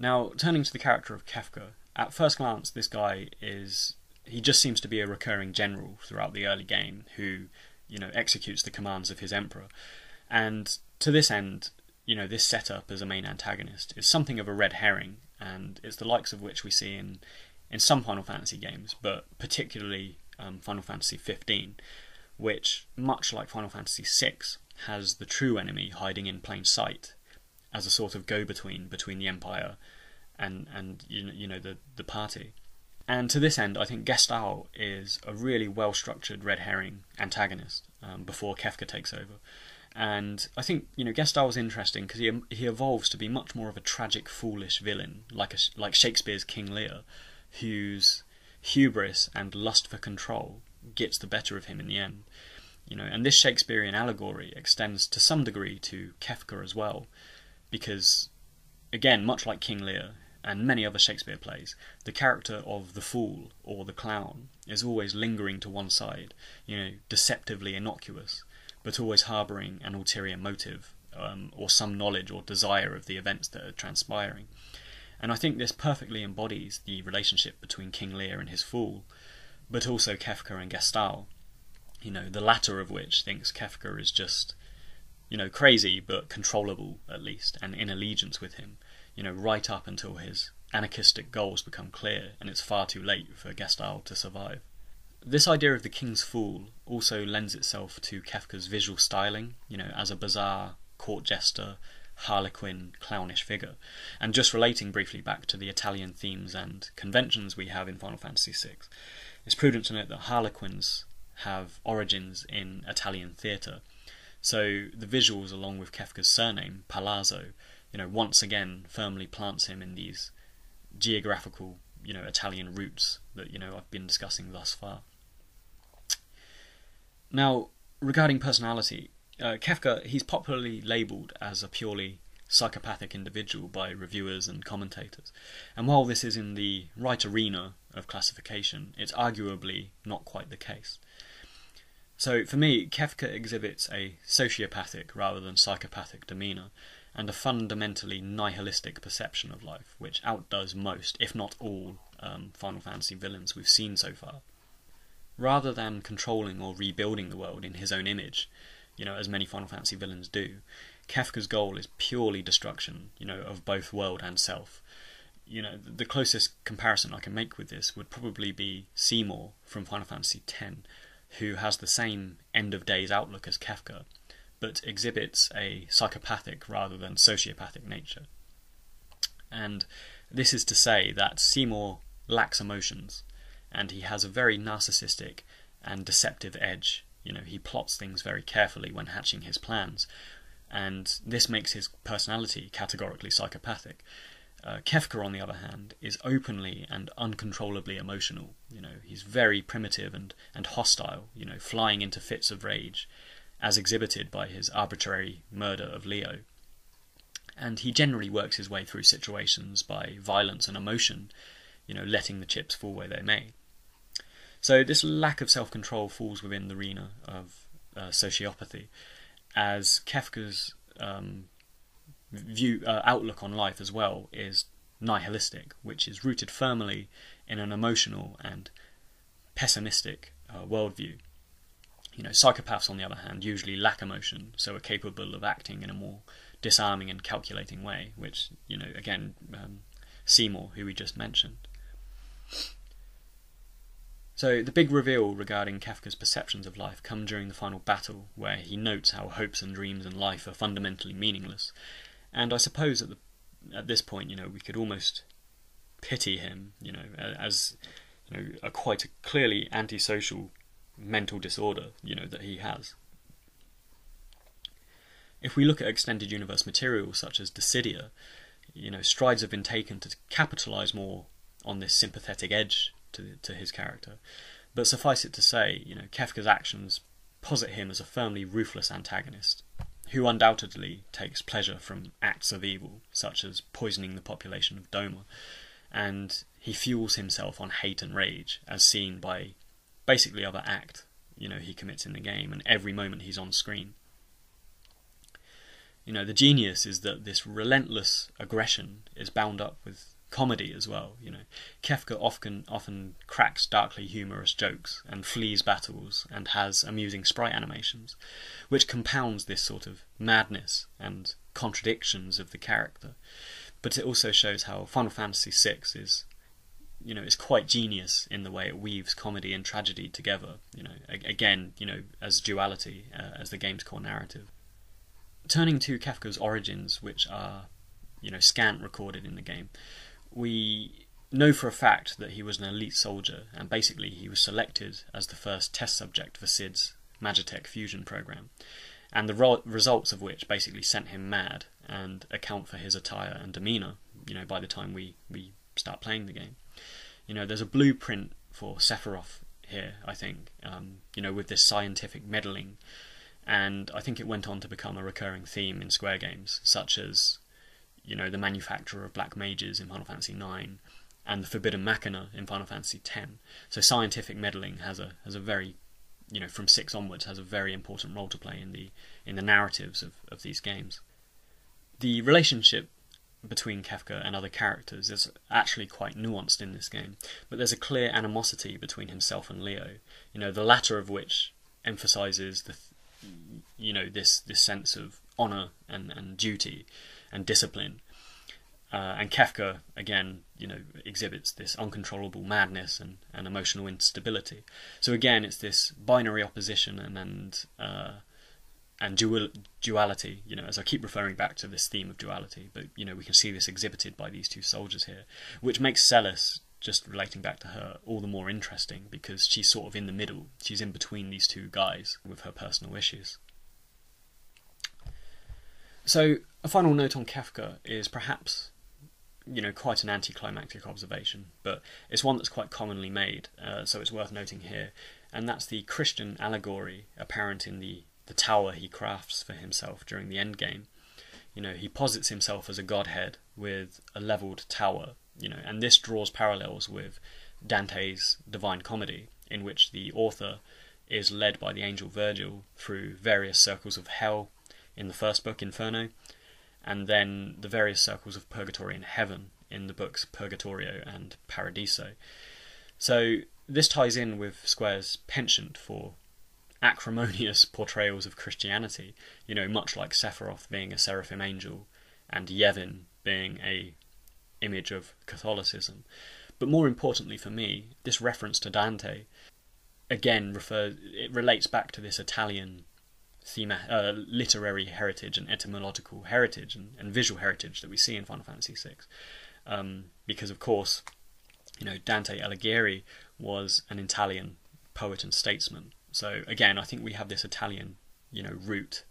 Now, turning to the character of Kefka, at first glance, this guy he just seems to be a recurring general throughout the early game who, executes the commands of his emperor. And to this end, this setup as a main antagonist is something of a red herring, and it's the likes of which we see in some Final Fantasy games, but particularly Final Fantasy 15, which, much like Final Fantasy 6, has the true enemy hiding in plain sight as a sort of go-between between the Empire and the party. And to this end, I think Gestahl is a really well-structured red herring antagonist before Kefka takes over. And I think Gestahl is interesting because he evolves to be much more of a tragic, foolish villain, like Shakespeare's King Lear, whose hubris and lust for control gets the better of him in the end. And this Shakespearean allegory extends to some degree to Kefka as well, because, again, much like King Lear and many other Shakespeare plays, the character of the fool or the clown is always lingering to one side, deceptively innocuous, but always harbouring an ulterior motive, or some knowledge or desire of the events that are transpiring. And I think this perfectly embodies the relationship between King Lear and his fool, but also Kefka and Gestahl, the latter of which thinks Kefka is just, crazy but controllable at least, and in allegiance with him, right up until his anarchistic goals become clear and it's far too late for Gestahl to survive. This idea of the King's Fool also lends itself to Kefka's visual styling, as a bizarre court jester, harlequin, clownish figure. And just relating briefly back to the Italian themes and conventions we have in Final Fantasy VI, it's prudent to note that harlequins have origins in Italian theatre. So the visuals, along with Kefka's surname, Palazzo, once again firmly plants him in these geographical, Italian roots that, I've been discussing thus far. Now, regarding personality, Kefka, he's popularly labelled as a purely psychopathic individual by reviewers and commentators. And while this is in the right arena of classification, it's arguably not quite the case. So for me, Kefka exhibits a sociopathic rather than psychopathic demeanour, and a fundamentally nihilistic perception of life, which outdoes most, if not all, Final Fantasy villains we've seen so far. Rather than controlling or rebuilding the world in his own image, as many Final Fantasy villains do, Kefka's goal is purely destruction, of both world and self. The closest comparison I can make with this would probably be Seymour from Final Fantasy X, who has the same end-of-days outlook as Kefka, but exhibits a psychopathic rather than sociopathic nature. And this is to say that Seymour lacks emotions, and he has a very narcissistic and deceptive edge. He plots things very carefully when hatching his plans, and this makes his personality categorically psychopathic. Kefka, on the other hand, is openly and uncontrollably emotional. He's very primitive and hostile, flying into fits of rage, as exhibited by his arbitrary murder of Leo. And he generally works his way through situations by violence and emotion, letting the chips fall where they may. So this lack of self-control falls within the arena of sociopathy, as Kefka's outlook on life as well is nihilistic, which is rooted firmly in an emotional and pessimistic worldview. Psychopaths, on the other hand, usually lack emotion, so are capable of acting in a more disarming and calculating way, which, again, Seymour, who we just mentioned. So the big reveal regarding Kefka's perceptions of life come during the final battle, where he notes how hopes and dreams and life are fundamentally meaningless. And I suppose at this point, we could almost pity him, as a quite a clearly antisocial mental disorder, that he has. If we look at extended universe material such as Dissidia, strides have been taken to capitalise more on this sympathetic edge to his character. But suffice it to say, Kefka's actions posit him as a firmly ruthless antagonist, who undoubtedly takes pleasure from acts of evil, such as poisoning the population of Doma, and he fuels himself on hate and rage, as seen by basically every act he commits in the game and every moment he's on screen. The genius is that this relentless aggression is bound up with comedy as well. Kefka often cracks darkly humorous jokes and flees battles and has amusing sprite animations, which compounds this sort of madness and contradictions of the character. But it also shows how Final Fantasy VI is quite genius in the way it weaves comedy and tragedy together. Again, as duality, as the game's core narrative. Turning to Kefka's origins, which are, scant recorded in the game, we know for a fact that he was an elite soldier, and basically he was selected as the first test subject for Sid's Magitech fusion program, and the results of which basically sent him mad and account for his attire and demeanour, by the time we start playing the game. There's a blueprint for Sephiroth here, I think, with this scientific meddling, and I think it went on to become a recurring theme in Square games, such as the manufacture of black mages in Final Fantasy IX and the Forbidden Machina in Final Fantasy X. So scientific meddling has a very, from 6 onwards, has a very important role to play in the narratives of these games. The relationship between Kefka and other characters is actually quite nuanced in this game, but there's a clear animosity between himself and Leo, the latter of which emphasises this sense of honour and duty and discipline, and Kefka again exhibits this uncontrollable madness and emotional instability. So again, it's this binary opposition and duality, as I keep referring back to this theme of duality, but we can see this exhibited by these two soldiers here, which makes Celis, just relating back to her, all the more interesting, because she's sort of in the middle. She's in between these two guys with her personal issues. So a final note on Kefka is perhaps quite an anticlimactic observation, but it's one that's quite commonly made, so it's worth noting here, and that's the Christian allegory apparent in the tower he crafts for himself during the endgame. He posits himself as a godhead with a levelled tower, and this draws parallels with Dante's Divine Comedy, in which the author is led by the angel Virgil through various circles of hell in the first book, Inferno, and then the various circles of purgatory and heaven in the books Purgatorio and Paradiso. So this ties in with Square's penchant for acrimonious portrayals of Christianity, much like Sephiroth being a seraphim angel and Yevon being a image of Catholicism. But more importantly for me, this reference to Dante again relates back to this Italian literary heritage and etymological heritage and visual heritage that we see in Final Fantasy VI, because of course Dante Alighieri was an Italian poet and statesman. So again, I think we have this Italian root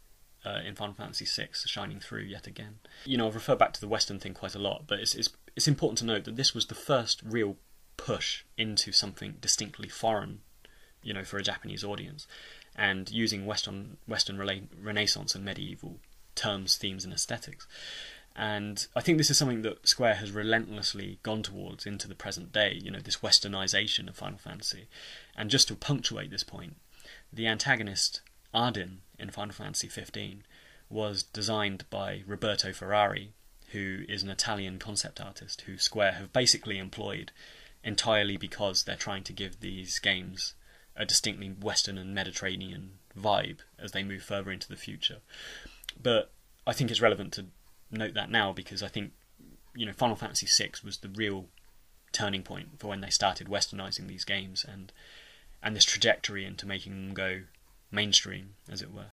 in Final Fantasy VI shining through yet again. I've referred back to the Western thing quite a lot, but it's important to note that this was the first real push into something distinctly foreign, for a Japanese audience, and using Western Renaissance and medieval terms, themes and aesthetics. And I think this is something that Square has relentlessly gone towards into the present day, this westernization of Final Fantasy. And just to punctuate this point, the antagonist Ardyn in Final Fantasy XV was designed by Roberto Ferrari, who is an Italian concept artist who Square have basically employed entirely because they're trying to give these games a distinctly Western and Mediterranean vibe as they move further into the future. But I think it's relevant to note that now, because I think Final Fantasy VI was the real turning point for when they started westernizing these games and this trajectory into making them go mainstream, as it were.